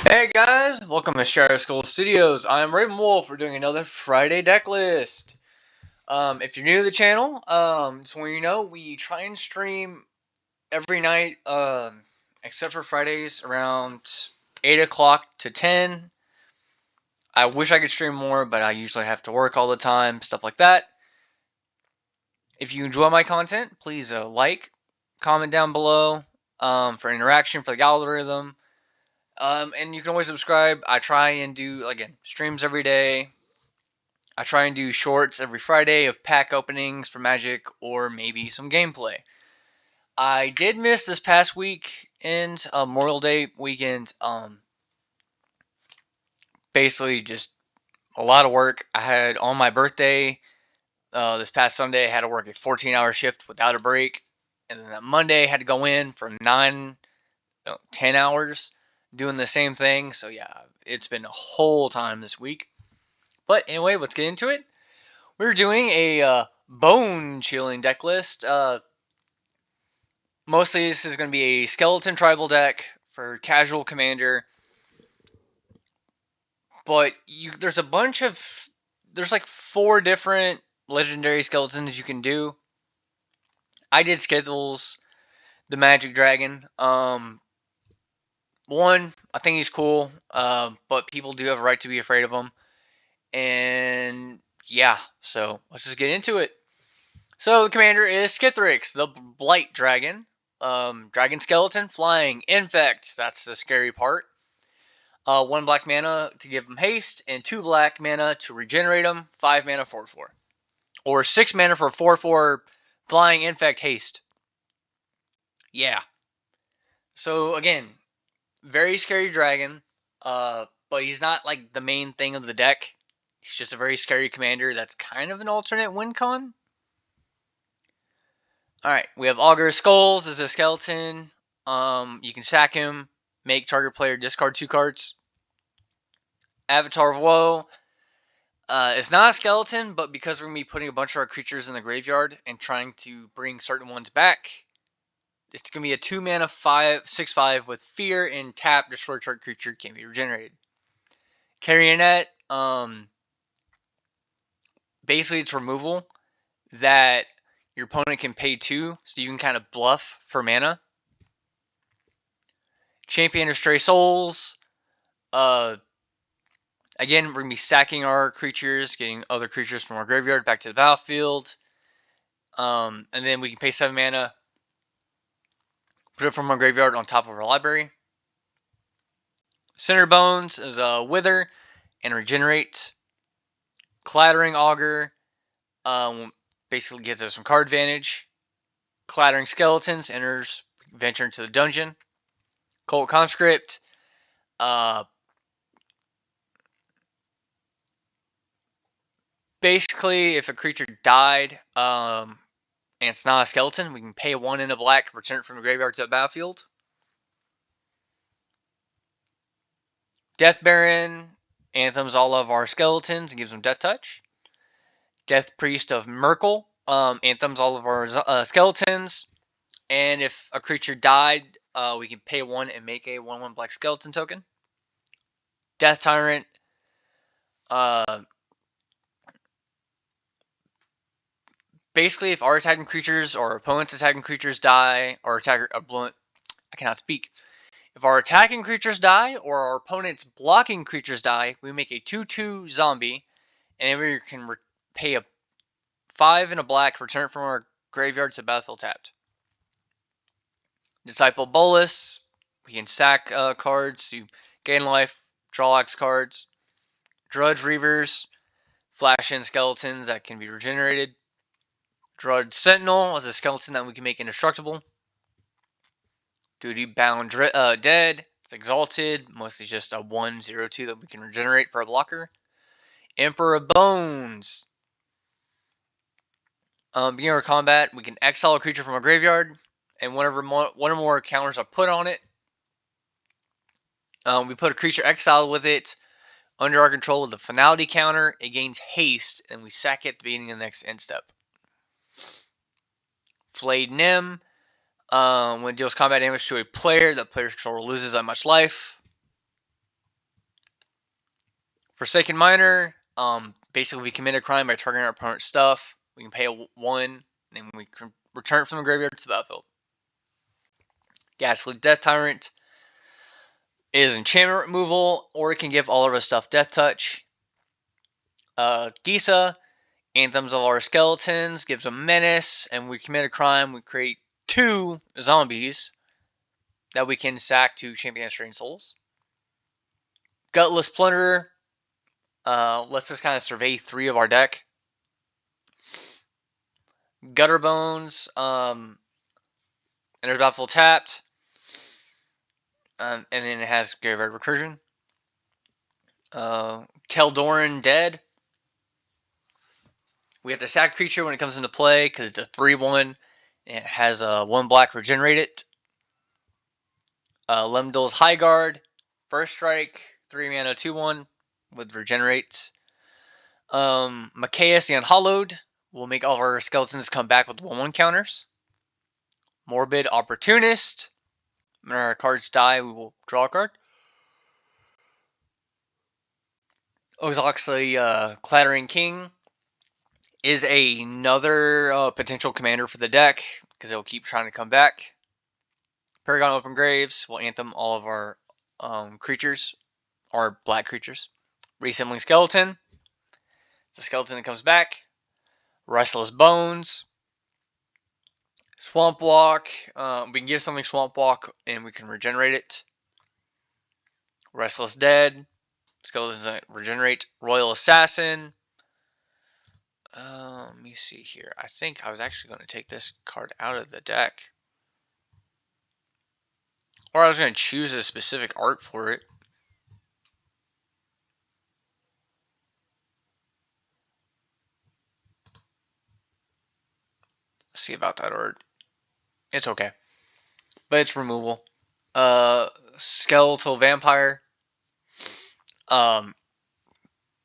Hey guys, welcome to Shadow School Studios. I'm Raven Wolf. We're doing another Friday deck list. If you're new to the channel, just want you to know we try and stream every night, except for Fridays around 8 o'clock to 10. I wish I could stream more, but I usually have to work all the time, stuff like that. If you enjoy my content, please like, comment down below for interaction for the algorithm. And you can always subscribe. I try and do, again, streams every day. I try and do shorts every Friday of pack openings for Magic or maybe some gameplay. I did miss this past weekend, Memorial Day weekend. Basically just a lot of work. I had on my birthday, this past Sunday, I had to work a 14-hour shift without a break. And then that Monday, I had to go in for 10 hours doing the same thing. So yeah, it's been a whole time this week. But anyway, let's get into it. We're doing a bone chilling deck list. Mostly this is going to be a skeleton tribal deck for casual commander. But there's a bunch of, there's like 4 different legendary skeletons you can do. I did schedules the Magic Dragon. One, I think he's cool, but people do have a right to be afraid of him. And yeah, so let's just get into it. So the commander is Skithrix, the Blight Dragon. Dragon Skeleton, Flying, Infect, that's the scary part. 1 black mana to give him haste, and 2 black mana to regenerate him, 5 mana 4/4. Or 6 mana for 4/4 Flying, Infect, Haste. Yeah. So again, very scary dragon, but he's not like the main thing of the deck. He's just a very scary commander that's kind of an alternate win con. Alright, we have Augur Skulls as a skeleton. You can sack him, make target player discard 2 cards. Avatar of Woe. It's not a skeleton, but because we're going to be putting a bunch of our creatures in the graveyard and trying to bring certain ones back, it's going to be a 2 mana 6/5 with Fear and tap, destroy target creature, can be regenerated. Carrionet, basically it's removal that your opponent can pay 2, so you can kind of bluff for mana. Champion of Stray Souls. Again, we're going to be sacking our creatures, getting other creatures from our graveyard back to the battlefield. And then we can pay 7 mana, put it from our graveyard on top of our library. Cinder Bones is a Wither and Regenerate. Clattering Augur basically gives us some card advantage. Clattering Skeletons enters, venture into the dungeon. Cult Conscript. Basically, if a creature died, and it's not a skeleton, we can pay 1 in a black, return it from the graveyard to the battlefield. Death Baron anthems all of our skeletons and gives them Death Touch. Death Priest of Merkel anthems all of our skeletons. And if a creature died, we can pay 1 and make a 1/1 black skeleton token. Death Tyrant. Basically, if our attacking creatures or opponent's attacking creatures die, or I cannot speak. If our attacking creatures die or our opponent's blocking creatures die, we make a 2/2 zombie, and then we can pay a 5 and a black, return it from our graveyard to battlefield tapped. Disciple Bolus. We can sack cards to gain life, draw X cards. Drudge Reavers. Flash in skeletons that can be regenerated. Drudge Sentinel is a skeleton that we can make indestructible. Duty Bound Dead. It's exalted, mostly just a 1/0/2 that we can regenerate for a blocker. Emperor of Bones. Beginning of combat, we can exile a creature from our graveyard, and one or more counters are put on it. We put a creature exiled with it under our control with the finality counter. It gains haste, and we sack it at the beginning of the next end step. Flayed Nim. When it deals combat damage to a player, that player's controller loses that much life. Forsaken Miner, basically we commit a crime by targeting our opponent's stuff. We can pay 1, and then we can return it from the graveyard to the battlefield. Ghastly Death Tyrant is enchantment removal, or it can give all of our stuff Death Touch. Gisa, Anthems of our Skeletons, gives a menace, and we commit a crime, we create 2 zombies that we can sack to champion Strained Souls. Gutless Plunderer lets us kind of survey 3 of our deck. Gutter Bones, and there's Battlefield tapped. And then it has Graveyard Recursion. Keldoran Dead. We have to sack creature when it comes into play because it's a 3/1. And it has a 1 black regenerate it. Lemdol's High Guard. First Strike, 3 mana 2/1 with regenerate. Machias the Unhallowed will make all of our skeletons come back with 1/1 counters. Morbid Opportunist. When our cards die, we will draw a card. Oxoxley Clattering King is another potential commander for the deck because it'll keep trying to come back. Paragon Open Graves will anthem all of our creatures, our black creatures. Reassembling Skeleton. It's a skeleton that comes back. Restless Bones. Swamp Walk. We can give something Swamp Walk and we can regenerate it. Restless Dead. Skeletons that regenerate. Royal Assassin. Let me see here. I think I was actually going to take this card out of the deck. Or I was going to choose a specific art for it. Let's see about that art. It's okay. But it's removal. Skeletal Vampire.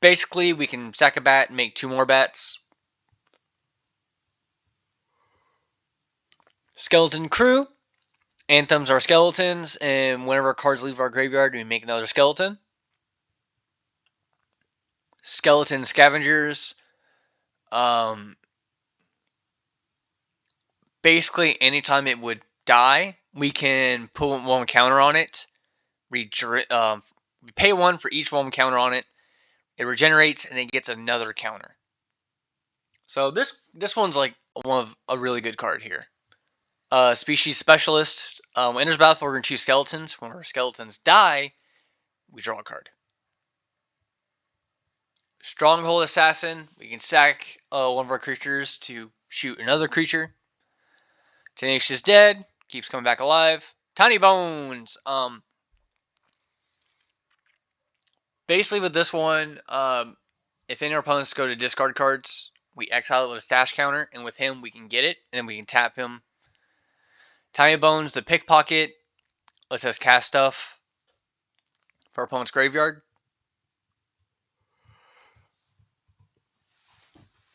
Basically, we can sack a bat and make 2 more bats. Skeleton Crew. Anthems are skeletons, and whenever cards leave our graveyard, we make another skeleton. Skeleton Scavengers. Basically, anytime it would die, we can put 1 counter on it. We pay 1 for each 1 counter on it. It regenerates, and it gets another counter. So this one's like a really good card here. Species Specialist. Enters battlefield, we're going to choose skeletons. When our skeletons die, we draw a card. Stronghold Assassin. We can sack 1 of our creatures to shoot another creature. Tenacious Dead. Keeps coming back alive. Tiny Bones. Basically with this one, if any of our opponents go to discard cards, we exile it with a stash counter, and with him we can get it, and then we can tap him. Tiny Bones, the Pickpocket, lets us cast stuff for our opponent's graveyard.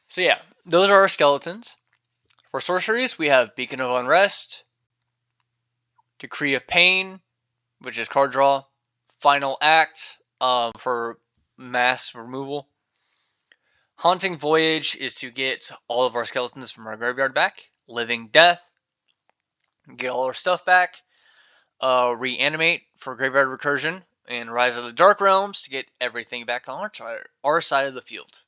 So yeah, those are our skeletons. For sorceries, we have Beacon of Unrest, Decree of Pain, which is card draw, Final Act for mass removal. Haunting Voyage is to get all of our skeletons from our graveyard back. Living Death, get all our stuff back. Reanimate for graveyard recursion. And Rise of the Dark Realms to get everything back on our side of the field.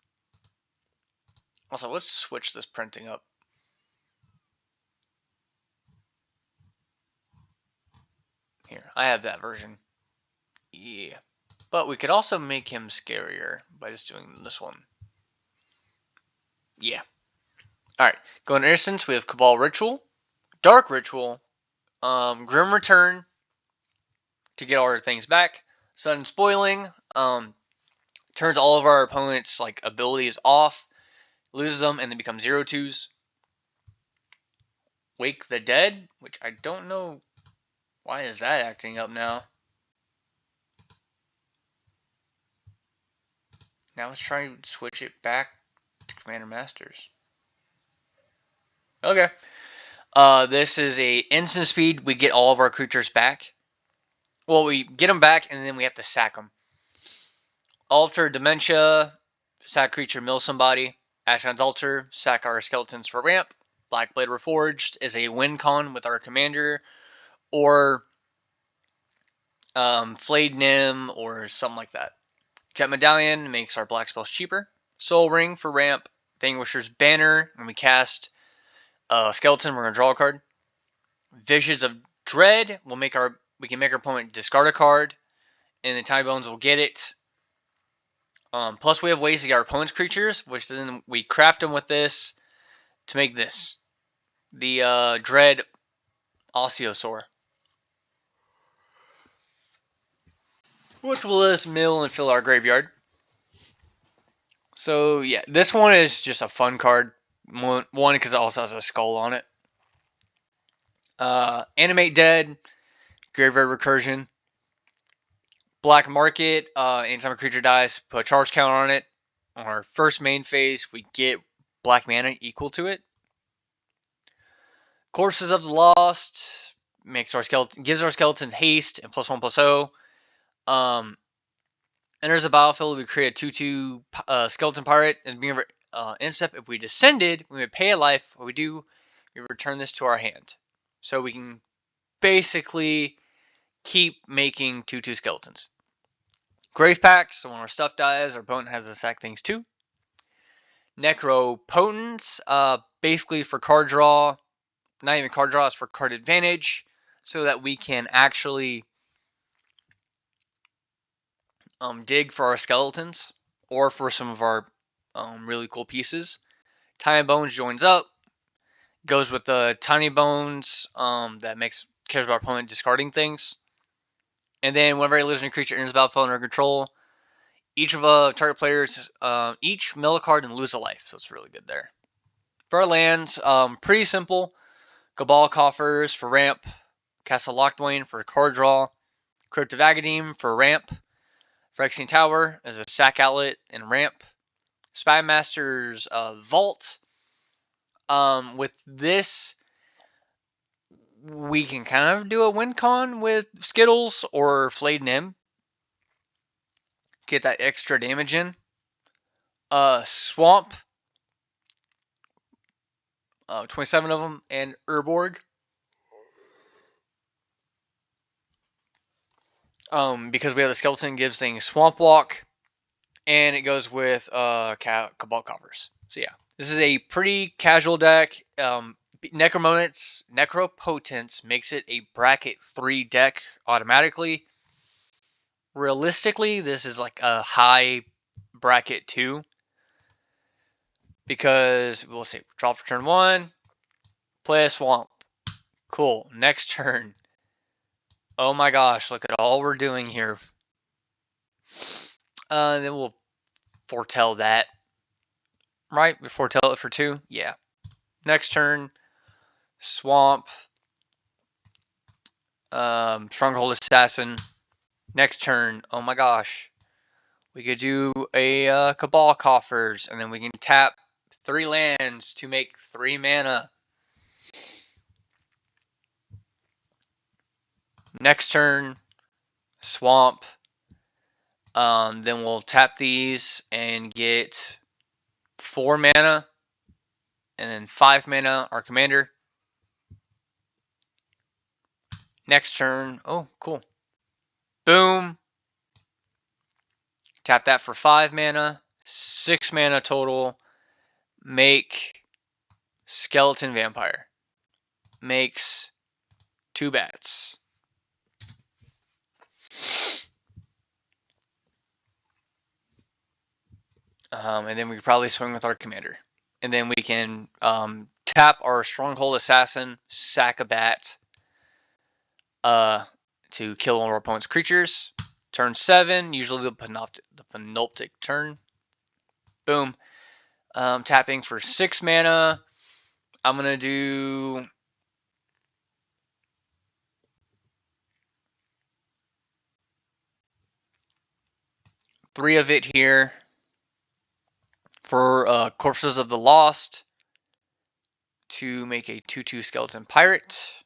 Also, let's switch this printing up. Here, I have that version. Yeah. But we could also make him scarier by just doing this one. Yeah. Alright, going to Innocence, we have Cabal Ritual, Dark Ritual, Grim Return to get all our things back, Sudden Spoiling, turns all of our opponents' abilities off, loses them, and they become 0/2s. Wake the Dead, which I don't know why is that acting up now. Now let's try and switch it back to Commander Masters. Okay. This is a instant speed. We get all of our creatures back. Well, we get them back, and then we have to sack them. Alter Dementia, sack creature, mill somebody. Ashnod's Altar, sack our skeletons for ramp. Blackblade Reforged is a win con with our commander, or Flayed Nim, or something like that. Jet Medallion makes our black spells cheaper. Soul Ring for ramp. Vanquisher's Banner, when we cast a skeleton, we're going to draw a card. Visions of Dread will we can make our opponent discard a card, and the Tiny Bones will get it. Plus, we have ways to get our opponent's creatures, which then we craft them with this to make this. The Dread Osteosaur. Which will let us mill and fill our graveyard. So, yeah, this one is just a fun card. One, because it also has a skull on it. Animate Dead, Graveyard Recursion. Black Market, anytime a creature dies, put a charge count on it. On our first main phase, we get black mana equal to it. Corpses of the Lost gives our skeletons haste and +1/+0. Enters a battlefield, we create a 2/2 skeleton pirate, and being instep, if we descended, we would pay a life. What we do, we return this to our hand. So we can basically keep making 2/2 skeletons. Grave Pact, so when our stuff dies, our opponent has to sack things too. Necropotence, basically for card draw, not even card draw, it's for card advantage, so that we can actually dig for our skeletons, or for some of our really cool pieces. Tiny Bones joins up, goes with the Tiny Bones that cares about our opponent discarding things. And then whenever a legendary creature enters the battlefield under control, each of target players each mill a card and lose a life, so it's really good there. For our lands, pretty simple. Cabal Coffers for ramp, Castle Lockdwayne for card draw, Crypt of Agadim for ramp, Phyrexian Tower as a sack outlet and ramp, Spymaster's Vault. With this, we can kind of do a win con with Skittles or Flayed Nim. Get that extra damage in. Swamp. 27 of them. And Urborg. Because we have the skeleton, gives things Swamp Walk. And it goes with Cabal Coffers. So yeah, this is a pretty casual deck. Necropotence makes it a bracket 3 deck automatically. Realistically, this is like a high bracket 2. Because, we'll see, draw for turn 1, play a Swamp. Cool, next turn. Oh my gosh, look at all we're doing here. Then we'll foretell that. Right? We foretell it for 2? Yeah. Next turn, Swamp. Stronghold Assassin. Next turn, oh my gosh. We could do a Cabal Coffers, and then we can tap 3 lands to make 3 mana. Next turn, Swamp. Then we'll tap these and get 4 mana. And then 5 mana, our commander. Next turn, oh, cool. Boom. Tap that for 5 mana. 6 mana total. Make Skeleton Vampire. Makes 2 bats. And then we could probably swing with our commander. And then we can tap our Stronghold Assassin, sack a bat to kill one of our opponent's creatures. Turn 7, usually the penultimate turn. Boom. Tapping for 6 mana. I'm going to do... three of it here. For Corpses of the Lost. To make a 2/2 Skeleton Pirate.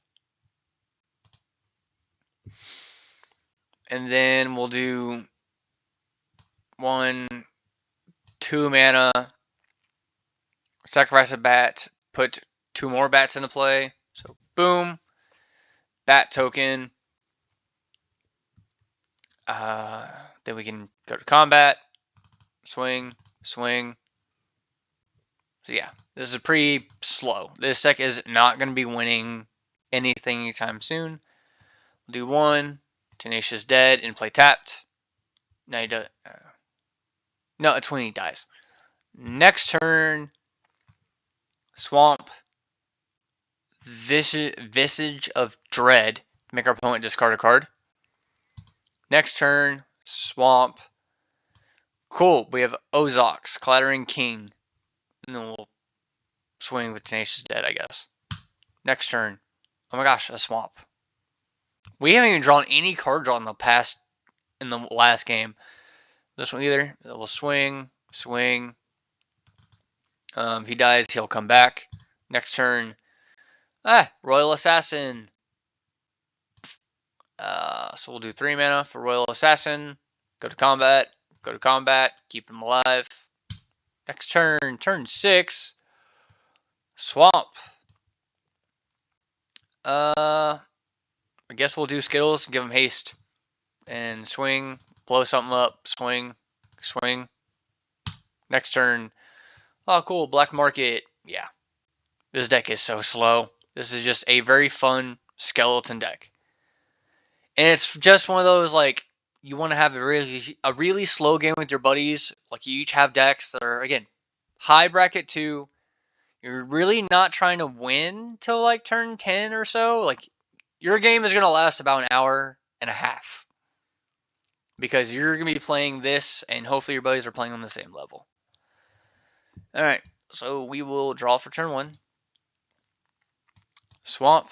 And then we'll do 1, 2 mana, sacrifice a bat, put 2 more bats into play. So boom, bat token. Then we can go to combat, swing, swing. So yeah, this is pretty slow. This deck is not going to be winning anything anytime soon. We'll do 1, Tenacious Dead, and play tapped. Now he does. No, it's when he dies. Next turn, Swamp, Visage of Dread. Make our opponent discard a card. Next turn, Swamp. Cool, we have Ozox, Clattering King. And then we'll swing with Tenacious Dead, I guess. Next turn. Oh my gosh, a Swamp. We haven't even drawn any card draw in the last game. This one either. We'll swing, swing. If he dies, he'll come back. Next turn. Royal Assassin. So we'll do 3 mana for Royal Assassin. Go to combat. Go to combat. Keep him alive. Next turn. Turn 6. Swamp. I guess we'll do Skittles and give him haste. And swing. Blow something up. Swing. Swing. Next turn. Oh, cool. Black Market. Yeah. This deck is so slow. This is just a very fun skeleton deck. And it's just one of those, like, you want to have a really slow game with your buddies. Like, you each have decks that are, again, high bracket 2. You're really not trying to win till, like, turn 10 or so. Like, your game is going to last about an hour and a half. Because you're going to be playing this, and hopefully your buddies are playing on the same level. Alright, so we will draw for turn 1. Swamp.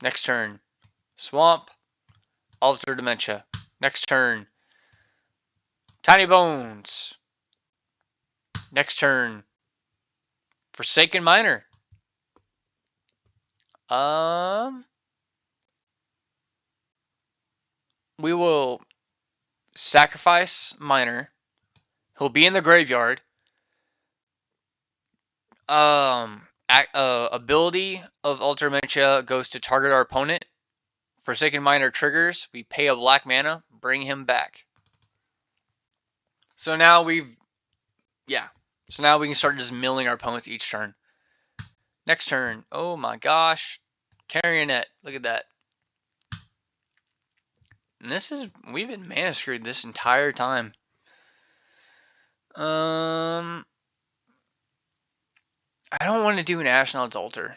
Next turn. Swamp. Alter Dementia. Next turn. Tiny Bones. Next turn. Forsaken Miner. We will sacrifice Miner. He'll be in the graveyard. Ability of Alter Dementia goes to target our opponent. Forsaken Miner triggers. We pay a black mana. Bring him back. So now So now we can start just milling our opponents each turn. Next turn. Oh my gosh. Carrionet. Look at that. And we've been mana screwed this entire time. I don't want to do an Ashnod's Altar.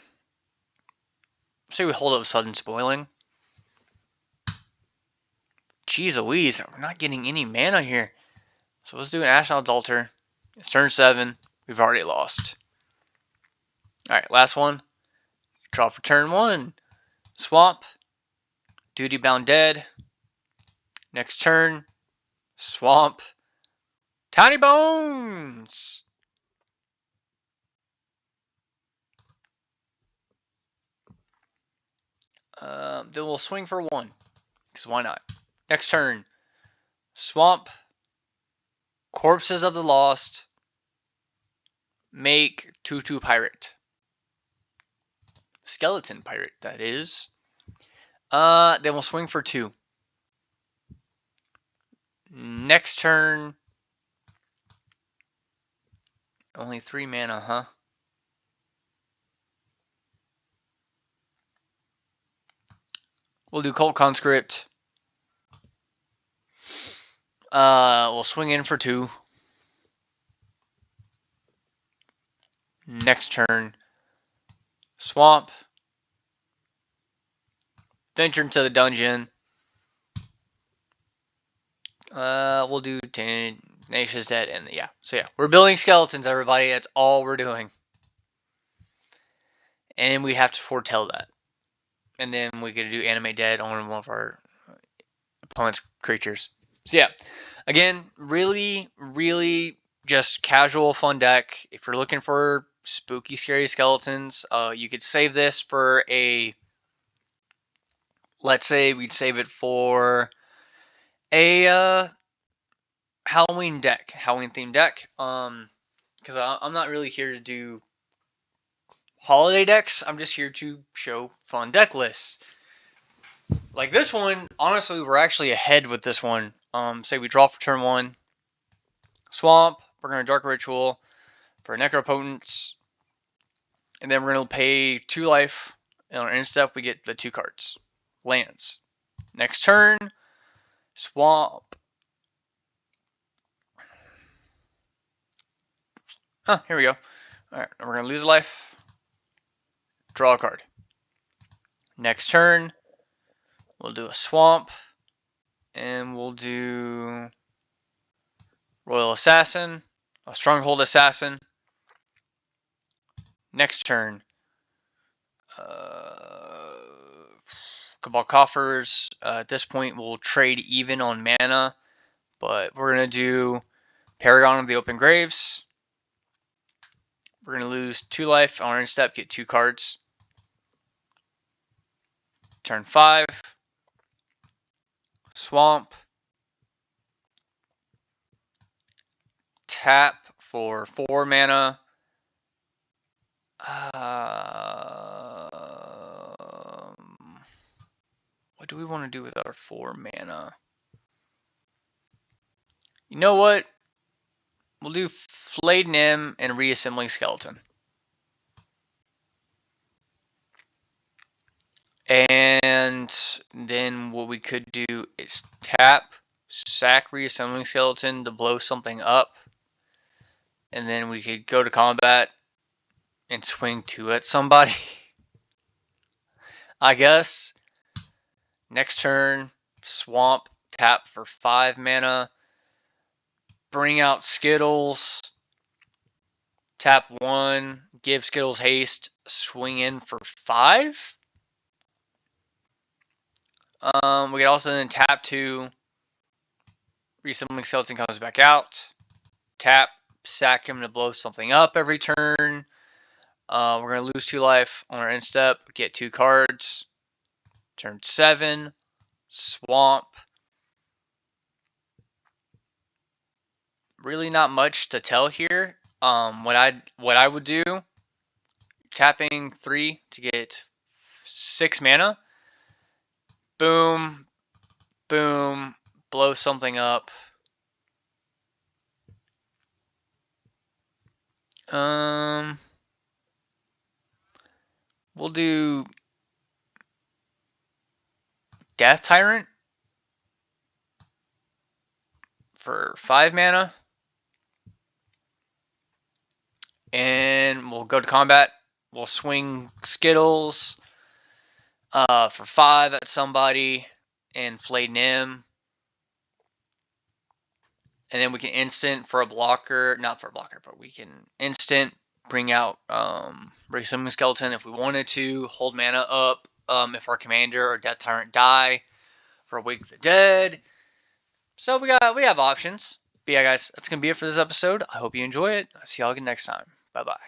Say we hold up Sudden Spoiling. Jeez Louise, we're not getting any mana here. So let's do an Ashnod's Altar. It's turn 7. We've already lost. Alright, last one. Draw for turn 1. Swamp. Duty Bound Dead. Next turn. Swamp. Tiny Bones! Then we'll swing for 1. Because why not? Next turn. Swamp. Corpses of the Lost. Make 2/2 Pirate. Skeleton Pirate, that is. Then we'll swing for 2. Next turn. Only 3 mana, huh? We'll do Cult Conscript. We'll swing in for 2. Next turn. Swamp. Venture into the dungeon. We'll do Tenacious Dead, and yeah. So yeah, we're building skeletons, everybody. That's all we're doing. And we have to foretell that. And then we could do Animate Dead on one of our opponent's creatures. So yeah, again, really, really just casual fun deck. If you're looking for spooky, scary skeletons, you could save this for a... Let's say we'd save it for a Halloween deck, Halloween themed deck. Because I'm not really here to do holiday decks. I'm just here to show fun deck lists. Like this one, honestly, we're actually ahead with this one. Say we draw for turn 1, swamp. We're gonna Dark Ritual for Necropotence, and then we're gonna pay 2 life. And on our end step, we get the 2 cards, lands. Next turn, swamp. Here we go. Alright, we're going to lose a life. Draw a card. Next turn, we'll do a swamp. And we'll do Royal Assassin, a Stronghold Assassin. Next turn, Cabal Coffers. At this point, we'll trade even on mana. But we're going to do Paragon of the Open Graves. We're going to lose 2 life on our end step, get 2 cards. Turn 5, swamp. Tap for 4 mana. What do we want to do with our 4 mana? You know what? We'll do Flayed Nim and Reassembling Skeleton. And then what we could do is tap, sack Reassembling Skeleton to blow something up. And then we could go to combat and swing 2 at somebody. I guess. Next turn, swamp, tap for 5 mana. Bring out Skittles. Tap 1, give Skittles haste, swing in for 5. We could also then tap 2. Reassembling Skeleton comes back out. Tap, sack him to blow something up every turn. We're going to lose 2 life on our end step, get 2 cards. Turn 7, swamp. Really not much to tell here. What I would do, tapping 3 to get 6 mana. Boom, boom, blow something up. We'll do Death Tyrant for 5 mana. And we'll go to combat. We'll swing Skittles for 5 at somebody and Flayed Nim. And then we can instant for a blocker, not for a blocker, but we can instant bring out Reassembling Skeleton if we wanted to, hold mana up if our commander or Death Tyrant die for Wake the Dead. So we have options. But yeah, guys, that's gonna be it for this episode. I hope you enjoy it. I'll see y'all again next time. Bye bye.